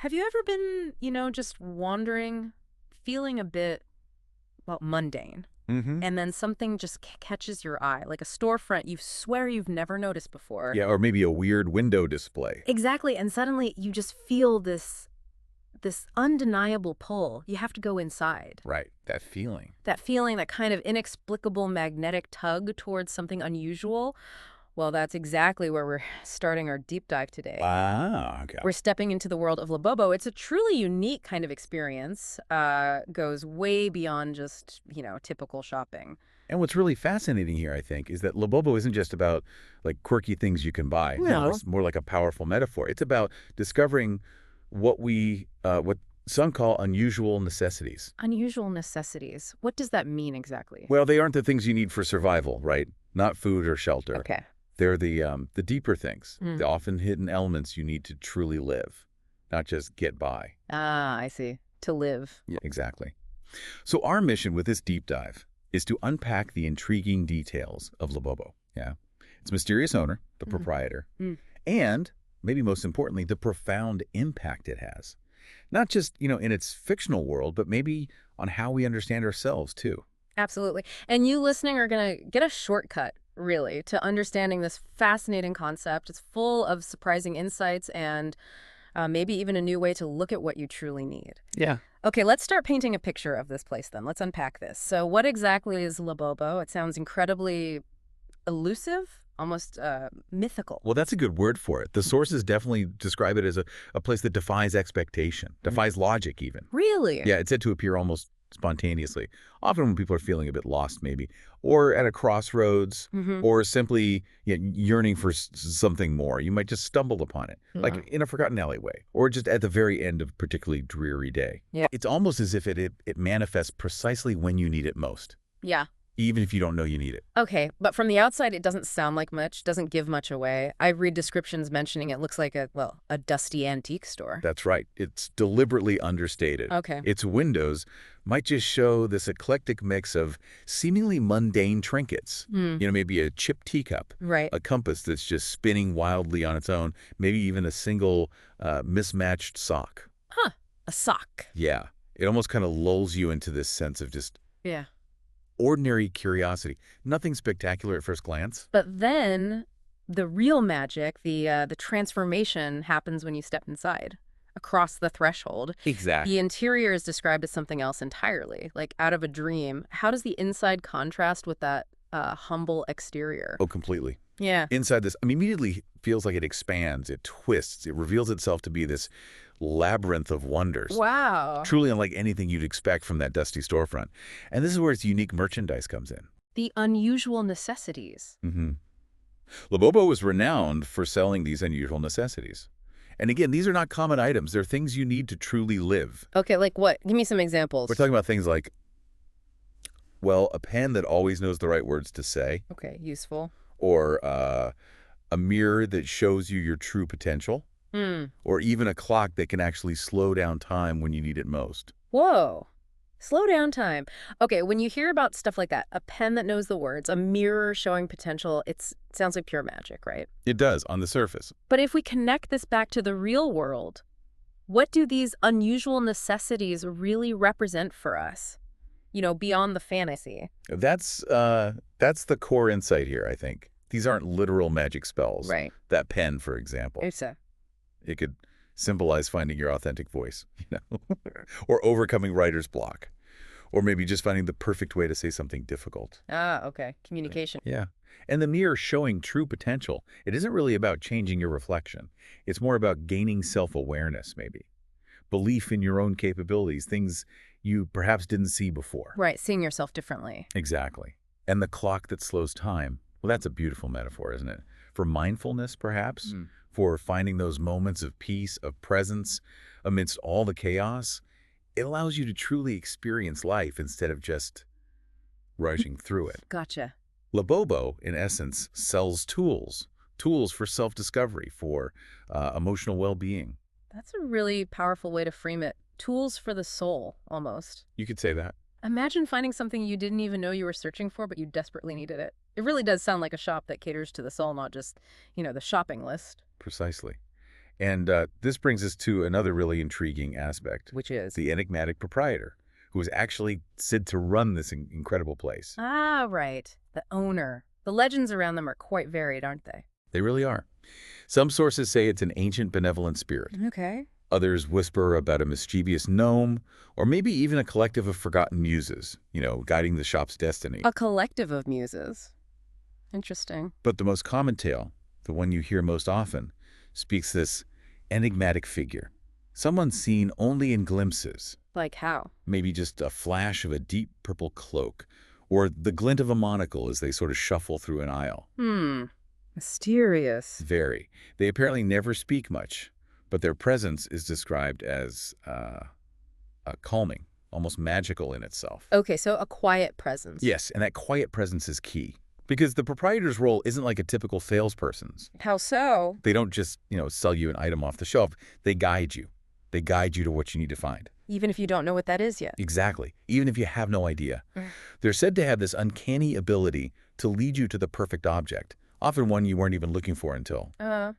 Have you ever been, just wandering, feeling a bit, well, mundane, Mm-hmm. and then something just catches your eye, like a storefront you swear you've never noticed before? Yeah, or maybe a weird window display. Exactly, and suddenly you just feel this undeniable pull. You have to go inside. Right, that feeling. That feeling, that kind of inexplicable magnetic tug towards something unusual. Well, that's exactly where we're starting our deep dive today. Ah, okay. We're stepping into the world of Labobo. It's a truly unique kind of experience. Goes way beyond just, typical shopping. And what's really fascinating here, I think, is that Labobo isn't just about like quirky things you can buy. No, it's more like a powerful metaphor. It's about discovering what some call unusual necessities. Unusual necessities. What does that mean exactly? Well, they aren't the things you need for survival, right? Not food or shelter. Okay. They're the deeper things, Mm. the often hidden elements you need to truly live, not just get by. Ah, I see. To live. Yeah, exactly. So our mission with this deep dive is to unpack the intriguing details of Labobo. Yeah. Its mysterious owner, the proprietor, Mm. and maybe most importantly, the profound impact it has. Not just, in its fictional world, but maybe on how we understand ourselves too. Absolutely. And you listening are going to get a shortcut, really, to understanding this fascinating concept. It's full of surprising insights and maybe even a new way to look at what you truly need. Yeah. Okay, let's start painting a picture of this place then. Let's unpack this. So what exactly is Labobo? It sounds incredibly elusive, almost mythical. Well, that's a good word for it. The sources definitely describe it as a place that defies expectation, defies logic even. Really? Yeah, it's said to appear almost spontaneously, often when people are feeling a bit lost maybe, or at a crossroads, or simply yearning for something more. You might just stumble upon it, like in a forgotten alleyway, or just at the very end of a particularly dreary day. Yeah. It's almost as if it manifests precisely when you need it most, Yeah. even if you don't know you need it. Okay, but from the outside, it doesn't sound like much, doesn't give much away. I read descriptions mentioning it looks like a dusty antique store. That's right. It's deliberately understated. Okay. Its windows might just show this eclectic mix of seemingly mundane trinkets. Maybe a chipped teacup, Right. a compass that's just spinning wildly on its own, maybe even a single mismatched sock. Huh. A sock. Yeah. It almost kind of lulls you into this sense of just Yeah. ordinary curiosity. Nothing spectacular at first glance. But then the real magic, the transformation happens when you step inside, across the threshold. Exactly. The interior is described as something else entirely, like out of a dream. How does the inside contrast with that humble exterior? Oh, completely. Yeah. Inside this, immediately feels like it expands, it twists, it reveals itself to be this labyrinth of wonders. Wow. Truly unlike anything you'd expect from that dusty storefront. And this is where its unique merchandise comes in. The unusual necessities. Labobo was renowned for selling these unusual necessities. And again, these are not common items. They're things you need to truly live. Okay, like what? Give me some examples. We're talking about things like, well, a pen that always knows the right words to say, Okay, useful. or a mirror that shows you your true potential, or even a clock that can actually slow down time when you need it most. Whoa. Slow down time. Okay, when you hear about stuff like that, a pen that knows the words, a mirror showing potential, it sounds like pure magic, right? It does, on the surface. But if we connect this back to the real world, what do these unusual necessities really represent for us? Beyond the fantasy. That's the core insight here, I think. These aren't literal magic spells. Right. That pen, for example. It could symbolize finding your authentic voice, or overcoming writer's block, or maybe just finding the perfect way to say something difficult. Ah, okay. Communication. Yeah. And the mirror showing true potential, it isn't really about changing your reflection. It's more about gaining self-awareness, maybe. Belief in your own capabilities, things you perhaps didn't see before. Right, seeing yourself differently. Exactly. And the clock that slows time, well, that's a beautiful metaphor, isn't it? For mindfulness, perhaps, for finding those moments of peace, of presence amidst all the chaos. It allows you to truly experience life instead of just rushing through it. Gotcha. Labobo, in essence, sells tools for self-discovery, for emotional well-being. That's a really powerful way to frame it. Tools for the soul, almost. You could say that. Imagine finding something you didn't even know you were searching for, but you desperately needed it. It really does sound like a shop that caters to the soul, not just, the shopping list. Precisely. And this brings us to another really intriguing aspect, Which is? the enigmatic proprietor, who was actually said to run this incredible place. Ah, right. The owner. The legends around them are quite varied, aren't they? They really are. Some sources say it's an ancient benevolent spirit. Okay. Others whisper about a mischievous gnome, or maybe even a collective of forgotten muses, guiding the shop's destiny. A collective of muses. Interesting. But the most common tale, the one you hear most often, speaks this enigmatic figure. Someone seen only in glimpses. Like how? Maybe just a flash of a deep purple cloak, or the glint of a monocle as they sort of shuffle through an aisle. Mysterious. Very. They apparently never speak much, but their presence is described as calming, almost magical in itself. Okay, so a quiet presence. Yes, and that quiet presence is key. Because the proprietor's role isn't like a typical salesperson's. How so? They don't just, sell you an item off the shelf. They guide you. They guide you to what you need to find. Even if you don't know what that is yet. Exactly. Even if you have no idea. They're said to have this uncanny ability to lead you to the perfect object, often one you weren't even looking for until it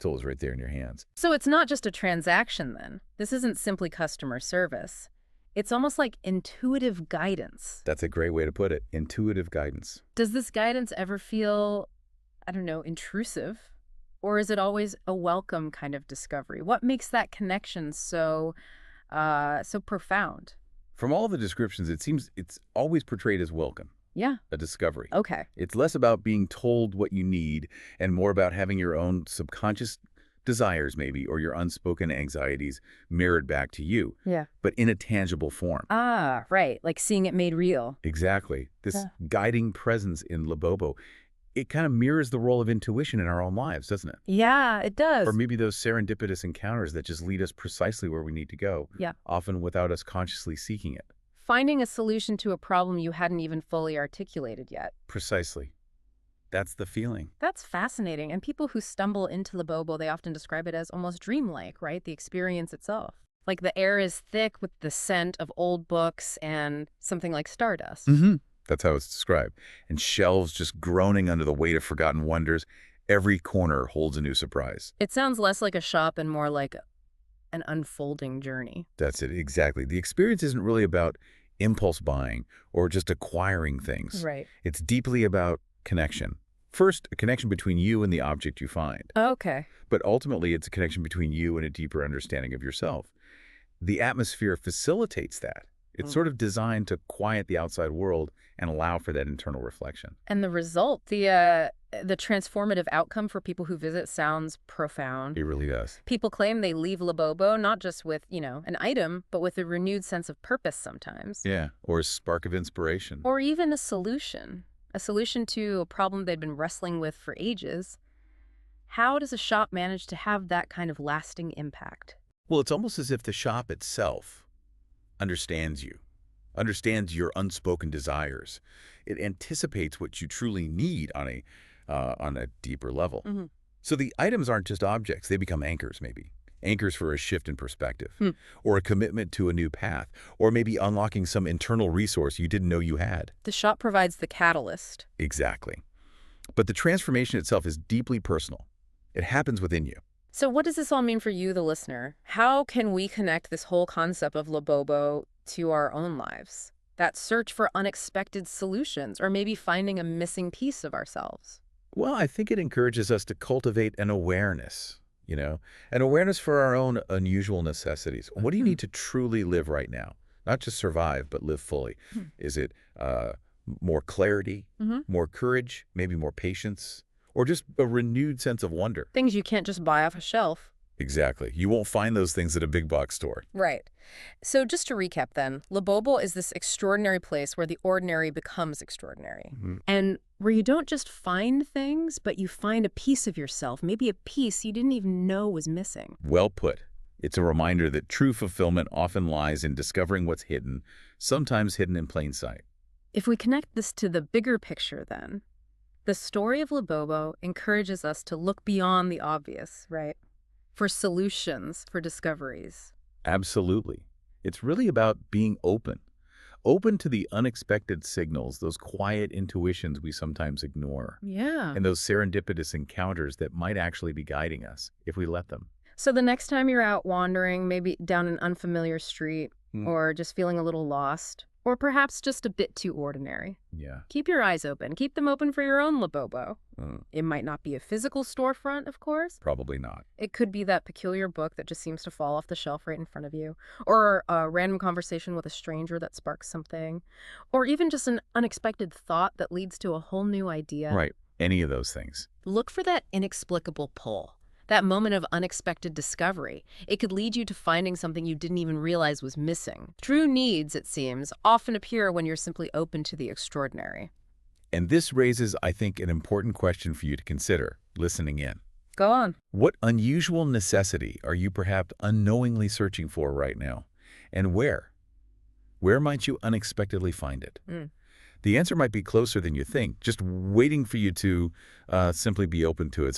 was right there in your hands. So it's not just a transaction then. This isn't simply customer service. It's almost like intuitive guidance. That's a great way to put it. Intuitive guidance. Does this guidance ever feel, I don't know, intrusive? Or is it always a welcome kind of discovery? What makes that connection so profound? From all the descriptions, it seems it's always portrayed as welcome. Yeah. A discovery. Okay. It's less about being told what you need and more about having your own subconscious desires maybe, or your unspoken anxieties mirrored back to you. Yeah. But in a tangible form. Ah, right. Like seeing it made real. Exactly. This guiding presence in Labobo, it kind of mirrors the role of intuition in our own lives, doesn't it? Yeah, it does. Or maybe those serendipitous encounters that just lead us precisely where we need to go. Yeah. Often without us consciously seeking it. Finding a solution to a problem you hadn't even fully articulated yet. Precisely. That's the feeling. That's fascinating. And people who stumble into Labobo, they often describe it as almost dreamlike, right? The experience itself. Like the air is thick with the scent of old books and something like stardust. That's how it's described. And shelves just groaning under the weight of forgotten wonders. Every corner holds a new surprise. It sounds less like a shop and more like an unfolding journey. That's it, exactly. The experience isn't really about impulse buying or just acquiring things. Right. It's deeply about connection. First, a connection between you and the object you find. Okay. But ultimately, it's a connection between you and a deeper understanding of yourself. The atmosphere facilitates that. It's sort of designed to quiet the outside world and allow for that internal reflection. And the result, the transformative outcome for people who visit sounds profound. It really does. People claim they leave Labobo not just with, an item, but with a renewed sense of purpose sometimes. Yeah, or a spark of inspiration. Or even a solution to a problem they'd been wrestling with for ages. How does a shop manage to have that kind of lasting impact? Well, it's almost as if the shop itself understands you, understands your unspoken desires. It anticipates what you truly need on a deeper level. So the items aren't just objects. They become anchors, maybe. Anchors for a shift in perspective, or a commitment to a new path, or maybe unlocking some internal resource you didn't know you had. The shop provides the catalyst. Exactly. But the transformation itself is deeply personal. It happens within you. So what does this all mean for you, the listener? How can we connect this whole concept of Labobo to our own lives? That search for unexpected solutions, or maybe finding a missing piece of ourselves? Well, I think it encourages us to cultivate an awareness, an awareness for our own unusual necessities. What do you need to truly live right now? Not just survive, but live fully. Is it more clarity, more courage, maybe more patience, or just a renewed sense of wonder? Things you can't just buy off a shelf. Exactly. You won't find those things at a big box store. Right. So just to recap then, Labobo is this extraordinary place where the ordinary becomes extraordinary. And where you don't just find things, but you find a piece of yourself, maybe a piece you didn't even know was missing. Well put. It's a reminder that true fulfillment often lies in discovering what's hidden, sometimes hidden in plain sight. If we connect this to the bigger picture then, the story of Labobo encourages us to look beyond the obvious, right? For solutions, for discoveries. Absolutely. It's really about being open. Open to the unexpected signals, those quiet intuitions we sometimes ignore. Yeah. And those serendipitous encounters that might actually be guiding us if we let them. So the next time you're out wandering, maybe down an unfamiliar street, Mm. or just feeling a little lost, or perhaps just a bit too ordinary, Yeah. keep your eyes open. Keep them open for your own Labobo. Mm. It might not be a physical storefront, of course. Probably not. It could be that peculiar book that just seems to fall off the shelf right in front of you, or a random conversation with a stranger that sparks something, or even just an unexpected thought that leads to a whole new idea. Right. Any of those things. Look for that inexplicable pull, that moment of unexpected discovery. It could lead you to finding something you didn't even realize was missing. True needs, it seems, often appear when you're simply open to the extraordinary. And this raises, I think, an important question for you to consider, listening in. Go on. What unusual necessity are you perhaps unknowingly searching for right now? And where? Where might you unexpectedly find it? Mm. The answer might be closer than you think, just waiting for you to simply be open to it.